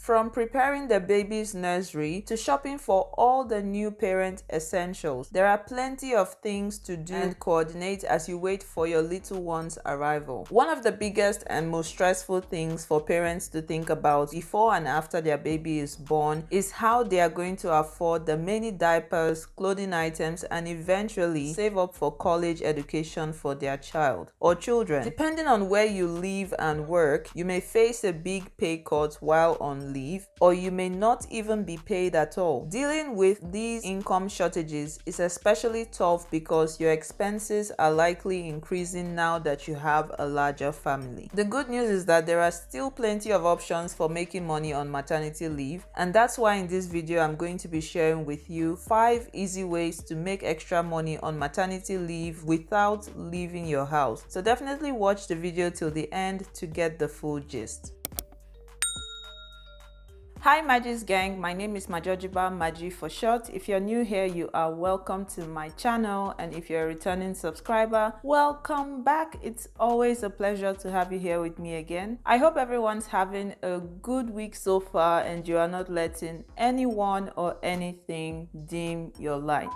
From preparing the baby's nursery to shopping for all the new parent essentials, there are plenty of things to do and coordinate as you wait for your little one's arrival. One of the biggest and most stressful things for parents to think about before and after their baby is born is how they are going to afford the many diapers, clothing items, and eventually save up for college education for their child or children. Depending on where you live and work, you may face a big pay cut while on leave, or you may not even be paid at all. Dealing with these income shortages is especially tough because your expenses are likely increasing now that you have a larger family. The good news is that there are still plenty of options for making money on maternity leave, and that's why in this video I'm going to be sharing with you 5 easy ways to make extra money on maternity leave without leaving your house. So definitely watch the video till the end to get the full gist. Hi Magi's gang, my name is Majojiba, Maji for short. If you're new here, you are welcome to my channel, and if you're a returning subscriber, welcome back. It's always a pleasure to have you here with me again. I hope everyone's having a good week so far and you are not letting anyone or anything dim your light.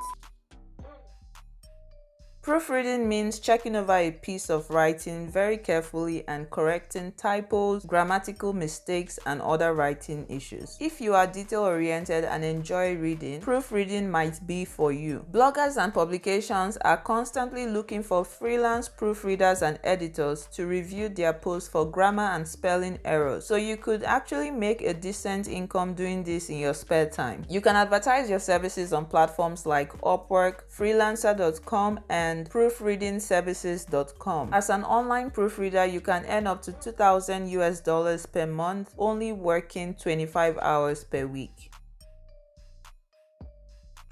Proofreading means checking over a piece of writing very carefully and correcting typos, grammatical mistakes, and other writing issues. If you are detail-oriented and enjoy reading, proofreading might be for you. Bloggers and publications are constantly looking for freelance proofreaders and editors to review their posts for grammar and spelling errors, so you could actually make a decent income doing this in your spare time. You can advertise your services on platforms like Upwork, freelancer.com, and proofreadingservices.com. As an online proofreader, you can earn up to $2,000 per month, only working 25 hours per week.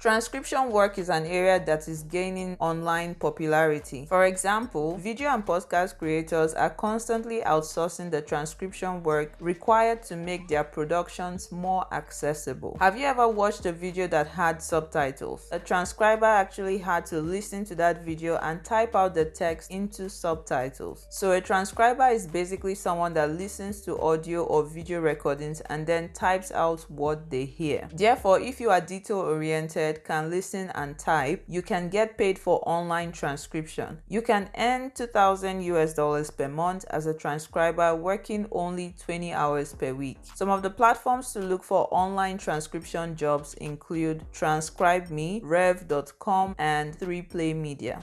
Transcription work is an area that is gaining online popularity. For example, video and podcast creators are constantly outsourcing the transcription work required to make their productions more accessible. Have you ever watched a video that had subtitles? A transcriber actually had to listen to that video and type out the text into subtitles. So a transcriber is basically someone that listens to audio or video recordings and then types out what they hear. Therefore, if you are detail-oriented, can listen and type, you can get paid for online transcription. You can earn $2,000 per month as a transcriber working only 20 hours per week. Some of the platforms to look for online transcription jobs include TranscribeMe, Rev.com, and 3Play Media.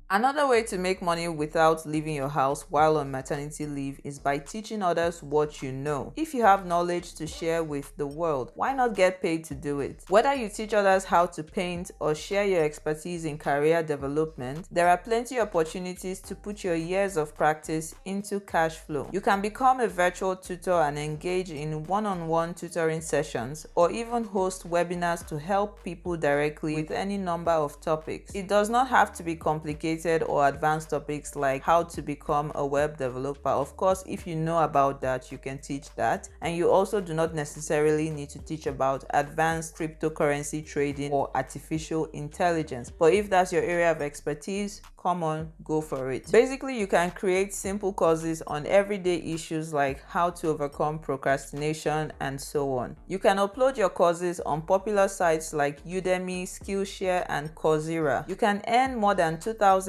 Another way to make money without leaving your house while on maternity leave is by teaching others what you know. If you have knowledge to share with the world, why not get paid to do it? Whether you teach others how to paint or share your expertise in career development, there are plenty of opportunities to put your years of practice into cash flow. You can become a virtual tutor and engage in one-on-one tutoring sessions, or even host webinars to help people directly with any number of topics. It does not have to be complicated or advanced topics like how to become a web developer. Of course, if you know about that, you can teach that, and you also do not necessarily need to teach about advanced cryptocurrency trading or artificial intelligence. But if that's your area of expertise, come on, go for it. Basically, you can create simple courses on everyday issues like how to overcome procrastination and so on. You can upload your courses on popular sites like Udemy, Skillshare, and Coursera. You can earn more than $2,000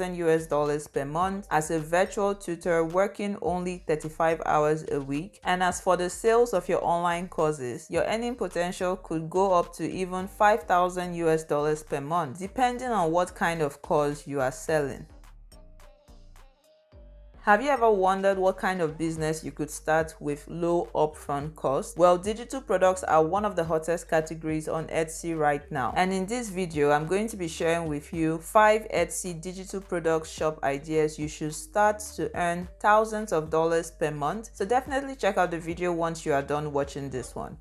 per month as a virtual tutor working only 35 hours a week. And as for the sales of your online courses, your earning potential could go up to even $5,000 per month, depending on what kind of course you are selling. Have you ever wondered what kind of business you could start with low upfront costs? Well, digital products are one of the hottest categories on Etsy right now. And in this video, I'm going to be sharing with you 5 Etsy digital products shop ideas you should start to earn thousands of dollars per month. So definitely check out the video once you are done watching this one.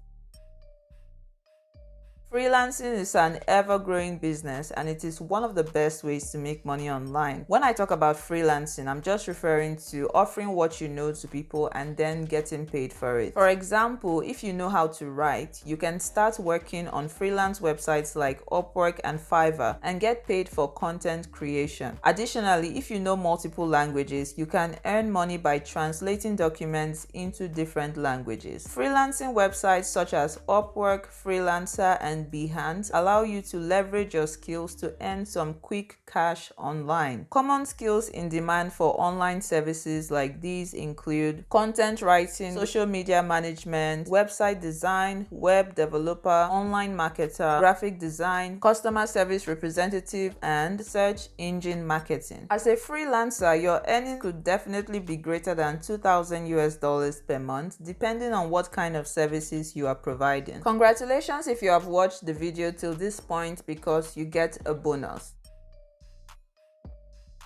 Freelancing is an ever-growing business and it is one of the best ways to make money online. When I talk about freelancing, I'm just referring to offering what you know to people and then getting paid for it. For example, if you know how to write, you can start working on freelance websites like Upwork and Fiverr and get paid for content creation. Additionally, if you know multiple languages, you can earn money by translating documents into different languages. Freelancing websites such as Upwork, Freelancer, and Behance allow you to leverage your skills to earn some quick cash online. Common skills in demand for online services like these include content writing, social media management, website design, web developer, online marketer, graphic design, customer service representative, and search engine marketing. As a freelancer, your earnings could definitely be greater than $2,000 per month, depending on what kind of services you are providing. Congratulations if you have watched the video till this point, because you get a bonus.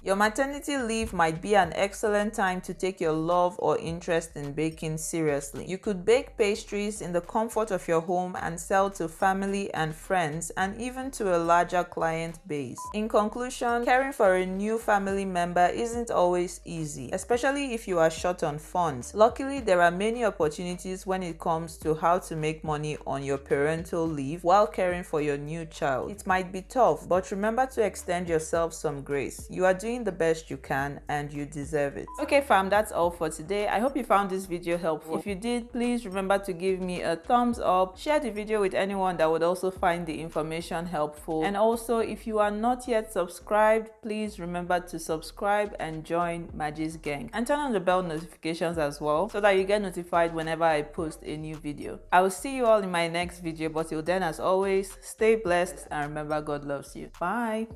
Your maternity leave might be an excellent time to take your love or interest in baking seriously. You could bake pastries in the comfort of your home and sell to family and friends, and even to a larger client base. In conclusion, caring for a new family member isn't always easy, especially if you are short on funds. Luckily, there are many opportunities when it comes to how to make money on your parental leave while caring for your new child. It might be tough, but remember to extend yourself some grace. You are doing the best you can and you deserve it. Okay fam, that's all for today. I hope you found this video helpful. If you did, please remember to give me a thumbs up, share the video with anyone that would also find the information helpful, and also if you are not yet subscribed, please remember to subscribe and join Magi's gang, and turn on the bell notifications as well so that you get notified whenever I post a new video. I will see you all in my next video, but till then, as always, stay blessed and remember God loves you. Bye.